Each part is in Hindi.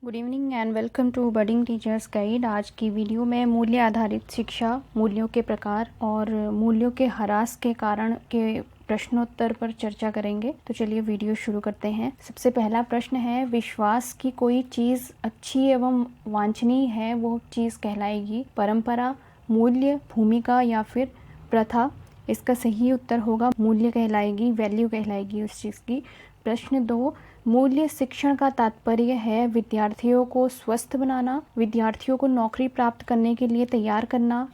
Good evening and welcome to budding teachers guide. आज की वीडियो में मूल्य आधारित शिक्षा, मूल्यों के प्रकार और मूल्यों के ह्रास के कारण के प्रश्नोत्तर पर चर्चा करेंगे। तो चलिए वीडियो शुरू करते हैं। सबसे पहला प्रश्न है, विश्वास की कोई चीज़ अच्छी एवं वांछनीय है वो चीज़ कहलाएगी परंपरा, मूल्य, भूमिका या फिर प्रथा। इसका सही उत्तर होगा मूल्य कहलाएगी, वैल्यू कहलाएगी उस चीज़ की। प्रश्न 2, मूल्य शिक्षण का तात्पर्य है विद्यार्थियों को स्वस्थ बनाना, विद्यार्थियों को नौकरी प्राप्त करने के लिए तैयार करना,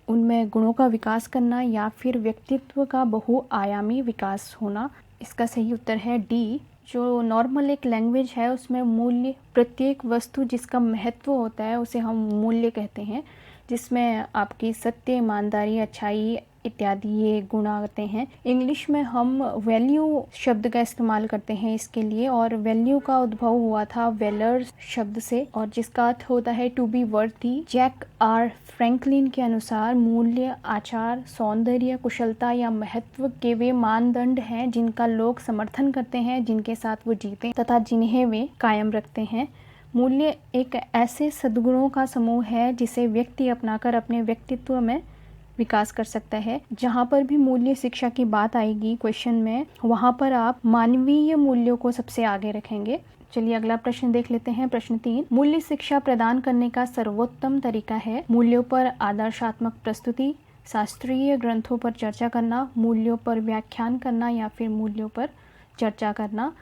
उनमें गुणों का विकास करना या फिर व्यक्तित्व का बहुआयामी विकास होना। इसका सही उत्तर है डी। जो नॉर्मल एक लैंग्वेज है उसमें मूल्य प्रत्येक वस्तु जिसका महत्व होता है उसे हम मूल्य कहते हैं, जिसमें आपकी सत्य, ईमानदारी, अच्छाई इत्यादि ये गुण आते हैं। इंग्लिश में हम वैल्यू शब्द का इस्तेमाल करते हैं इसके लिए, और वैल्यू का उद्भव हुआ था वेलर शब्द से और जिसका अर्थ होता है to be worthy. Jack R Franklin के अनुसार मूल्य, आचार, सौंदर्य, कुशलता या महत्व के वे मानदंड हैं जिनका लोग समर्थन करते हैं, जिनके साथ वो जीते तथा जिन्हें वे कायम रखते हैं। मूल्य एक ऐसे सद्गुणों का समूह है जिसे व्यक्ति अपनाकर अपने व्यक्तित्व में विकास कर सकता है। जहाँ पर भी मूल्य शिक्षा की बात आएगी क्वेश्चन में, वहाँ पर आप मानवीय मूल्यों को सबसे आगे रखेंगे। चलिए अगला प्रश्न देख लेते हैं। प्रश्न 3, मूल्य शिक्षा प्रदान करने का सर्वोत्तम तरीका है मूल्यों पर आदर्शात्मक प्रस्तुति, शास्त्रीय ग्रंथों पर चर्चा करना, मूल्यों पर व्याख्यान करना या फिर मूल्यों पर चर्चा करना।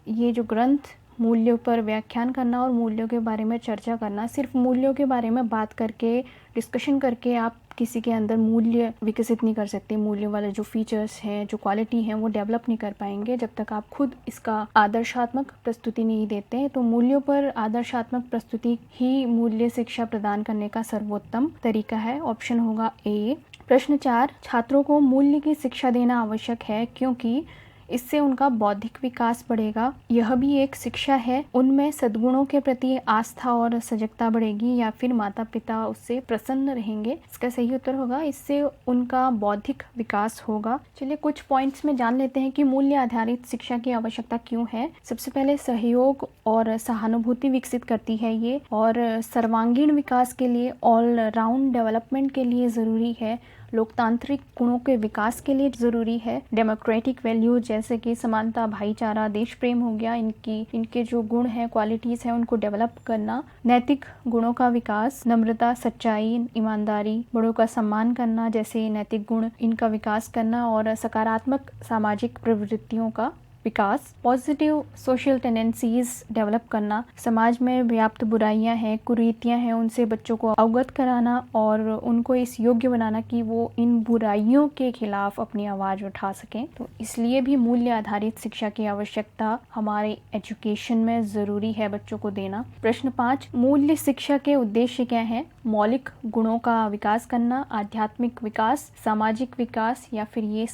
ये जो ग्रंथ मूल्यों पर व्याख्यान करना और मूल्यों के बारे में चर्चा करना, सिर्फ मूल्यों के बारे में बात करके, डिस्कशन करके आप किसी के अंदर मूल्य विकसित नहीं कर सकते। मूल्य वाले जो फीचर्स हैं, जो क्वालिटी हैं, वो डेवलप नहीं कर पाएंगे जब तक आप खुद इसका आदर्शात्मक प्रस्तुति नहीं देते। तो मूल्यों पर आदर्शात्मक प्रस्तुति ही मूल्य शिक्षा प्रदान करने का सर्वोत्तम तरीका है। ऑप्शन होगा ए। प्रश्न 4, छात्रों को मूल्य की शिक्षा देना आवश्यक है क्योंकि इससे उनका बौद्धिक विकास बढ़ेगा। यह भी एक शिक्षा है। उनमें सद्गुणों के प्रति आस्था और सजगता बढ़ेगी या फिर माता पिता उससे प्रसन्न रहेंगे। इसका सही उत्तर होगा इससे उनका बौद्धिक विकास होगा। चलिए कुछ पॉइंट्स में जान लेते हैं कि मूल्य आधारित शिक्षा की आवश्यकता क्यों है। सबसे पहले सहयोग और सहानुभूति विकसित करती है ये, और सर्वांगीण विकास के लिए, ऑल राउंड डेवलपमेंट के लिए ज़रूरी है, लोकतांत्रिक गुणों के विकास के लिए ज़रूरी है, डेमोक्रेटिक वैल्यू जैसे कि समानता, भाईचारा, देश प्रेम हो गया, इनके जो गुण हैं, क्वालिटीज़ हैं, उनको डेवलप करना, नैतिक गुणों का विकास, नम्रता, सच्चाई, ईमानदारी, बड़ों का सम्मान करना जैसे नैतिक गुण, इनका विकास करना, और सकारात्मक सामाजिक प्रवृत्तियों का विकास, पॉजिटिव सोशल टेंडेंसीज डेवलप करना, समाज में व्याप्त बुराइयां हैं, कुरीतियां हैं, उनसे बच्चों को अवगत कराना और उनको इस योग्य बनाना कि वो इन बुराइयों के खिलाफ अपनी आवाज़ उठा सकें। तो इसलिए भी मूल्य आधारित शिक्षा की आवश्यकता हमारे एजुकेशन में ज़रूरी है बच्चों को देना। प्रश्न 5, मूल्य शिक्षा के उद्देश्य क्या हैं? मौलिक गुणों का विकास करना, आध्यात्मिक विकास, सामाजिक विकास या फिर ये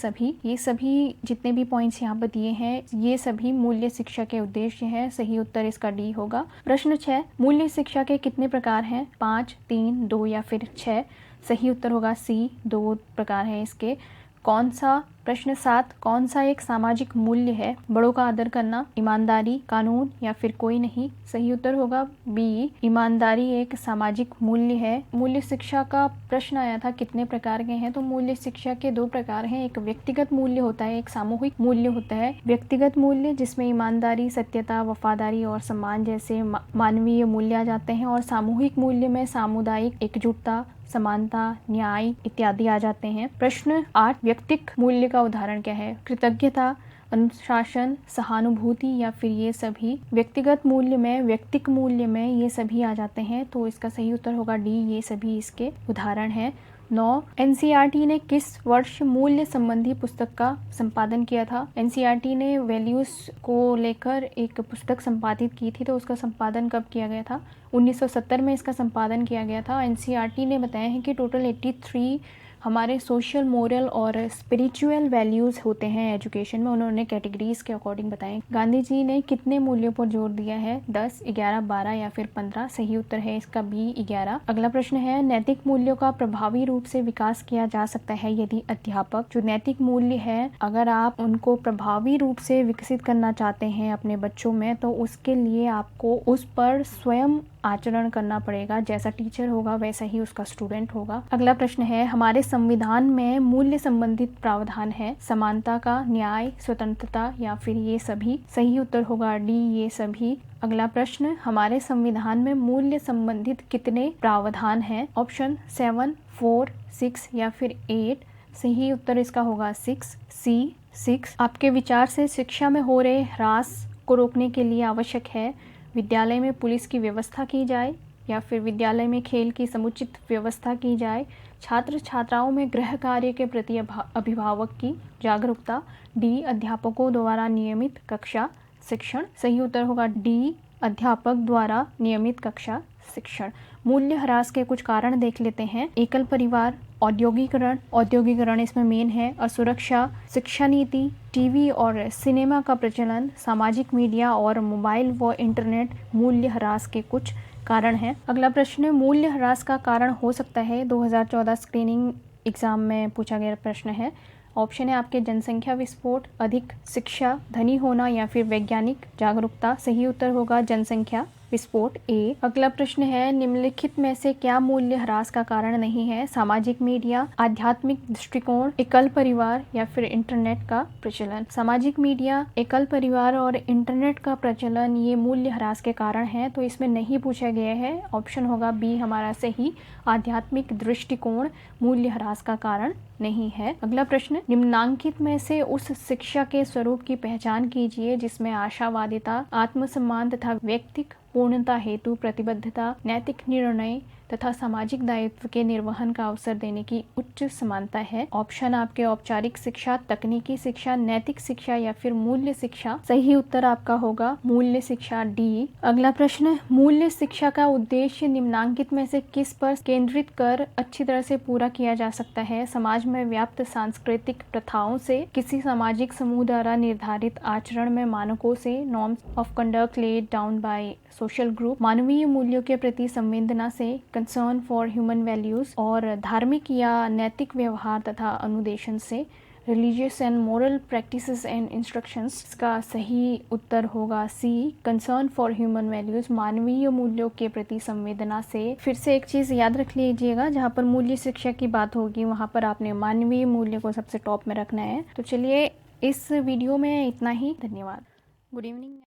सभी जितने भी पॉइंट्स यहाँ पर दिए हैं ये सभी मूल्य शिक्षा के उद्देश्य हैं। सही उत्तर इसका डी होगा। प्रश्न 6, मूल्य शिक्षा के कितने प्रकार हैं? 5, 3, 2 या फिर 6। सही उत्तर होगा सी, 2 प्रकार हैं इसके। कौन सा? प्रश्न 7, कौन सा एक सामाजिक मूल्य है? बड़ों का आदर करना, ईमानदारी, कानून या फिर कोई नहीं। सही उत्तर होगा बी, ईमानदारी एक सामाजिक मूल्य है। मूल्य शिक्षा का प्रश्न आया था कितने प्रकार के हैं, तो मूल्य शिक्षा के 2 प्रकार हैं। एक व्यक्तिगत मूल्य होता है, एक सामूहिक मूल्य होता है। व्यक्तिगत मूल्य जिसमें ईमानदारी, सत्यता, वफादारी और सम्मान जैसे मानवीय मूल्य आ जाते हैं, और सामूहिक मूल्य में सामुदायिक एकजुटता, समानता, न्याय इत्यादि आ जाते हैं। प्रश्न 8, व्यक्तिक मूल्य का उदाहरण क्या है? कृतज्ञता, अनुशासन, सहानुभूति या फिर ये सभी। व्यक्तिगत मूल्य में, व्यक्तिक मूल्य में ये सभी आ जाते हैं, तो इसका सही उत्तर होगा डी, ये सभी इसके उदाहरण हैं। 9, एनसीईआरटी ने किस वर्ष मूल्य संबंधी पुस्तक का संपादन किया था? एनसीईआरटी ने वैल्यूज को लेकर एक पुस्तक संपादित की थी, तो उसका संपादन कब किया गया था? 1970 में इसका संपादन किया गया था। एनसीईआरटी ने बताया है कि टोटल 83 हमारे सोशल, मोरल और स्पिरिचुअल वैल्यूज़ होते हैं एजुकेशन में, उन्होंने कैटेगरीज के अकॉर्डिंग बताएं। गांधी जी ने कितने मूल्यों पर जोर दिया है? 10, 11, 12 या फिर 15? सही उत्तर है इसका बी 11। अगला प्रश्न है, नैतिक मूल्यों का प्रभावी रूप से विकास किया जा सकता है यदि अध्यापक, जो नैतिक मूल्य है अगर आप उनको प्रभावी रूप से विकसित करना चाहते हैं अपने बच्चों में, तो उसके लिए आपको उस पर स्वयं आचरण करना पड़ेगा। जैसा टीचर होगा वैसा ही उसका स्टूडेंट होगा। अगला प्रश्न है, हमारे संविधान में मूल्य संबंधित प्रावधान है? समानता का, न्याय, स्वतंत्रता या फिर ये सभी? सही उत्तर होगा डी ये सभी। अगला प्रश्न, हमारे संविधान में मूल्य संबंधित कितने प्रावधान हैं? ऑप्शन 7, 4, 6 या फिर 8? सही उत्तर इसका होगा 6, सी 6। आपके विचार से शिक्षा में हो रहे ह्रास को रोकने के लिए आवश्यक है विद्यालय में पुलिस की व्यवस्था की जाए या फिर विद्यालय में खेल की समुचित व्यवस्था की जाए, छात्र छात्राओं में गृह कार्य के प्रति अभिभावक की जागरूकता, डी अध्यापकों द्वारा नियमित कक्षा शिक्षण? सही उत्तर होगा डी अध्यापक द्वारा नियमित कक्षा शिक्षण। मूल्य ह्रास के कुछ कारण देख लेते हैं। एकल परिवार, औद्योगिकरण इसमें मेन है, असुरक्षा, शिक्षा नीति, टीवी और सिनेमा का प्रचलन, सामाजिक मीडिया और मोबाइल व इंटरनेट मूल्य ह्रास के कुछ कारण हैं। अगला प्रश्न, मूल्य ह्रास का कारण हो सकता है 2014 स्क्रीनिंग एग्जाम में पूछा गया प्रश्न है। ऑप्शन है आपके जनसंख्या विस्फोट, अधिक शिक्षा, धनी होना या फिर वैज्ञानिक जागरूकता? सही उत्तर होगा जनसंख्या विस्फोट ए। अगला प्रश्न है, निम्नलिखित में से क्या मूल्य ह्रास का कारण नहीं है? सामाजिक मीडिया, आध्यात्मिक दृष्टिकोण, एकल परिवार या फिर इंटरनेट का प्रचलन? सामाजिक मीडिया, एकल परिवार और इंटरनेट का प्रचलन ये मूल्य ह्रास के कारण है, तो इसमें नहीं पूछा गया है। ऑप्शन होगा बी हमारा सही, आध्यात्मिक दृष्टिकोण मूल्य ह्रास का कारण नहीं है। अगला प्रश्न, निम्नांकित में से उस शिक्षा के स्वरूप की पहचान कीजिए जिसमें आशावादिता, आत्मसम्मान तथा व्यक्तिक पूर्णता हेतु प्रतिबद्धता, नैतिक निर्णय तथा सामाजिक दायित्व के निर्वहन का अवसर देने की उच्च समानता है। ऑप्शन आपके औपचारिक शिक्षा, तकनीकी शिक्षा, नैतिक शिक्षा या फिर मूल्य शिक्षा? सही उत्तर आपका होगा मूल्य शिक्षा डी। अगला प्रश्न, मूल्य शिक्षा का उद्देश्य निम्नांकित में से किस पर केंद्रित कर अच्छी तरह से पूरा किया जा सकता है? समाज में व्याप्त सांस्कृतिक प्रथाओं से, किसी सामाजिक समूह द्वारा निर्धारित आचरण में मानकों से, norms of conduct laid down by social group, मानवीय मूल्यों के प्रति संवेदना से, कंसर्न फॉर ह्यूमन वैल्यूज, और धार्मिक या नैतिक व्यवहार तथा अनुदेशन से, religious and moral practices and instructions? इसका सही उत्तर होगा सी, कंसर्न फॉर ह्यूमन वैल्यूज, मानवीय मूल्यों के प्रति संवेदना से। फिर से एक चीज़ याद रख लीजिएगा, जहाँ पर मूल्य शिक्षा की बात होगी वहाँ पर आपने मानवीय मूल्य को सबसे टॉप में रखना है। तो चलिए इस वीडियो में इतना ही, धन्यवाद। Good evening.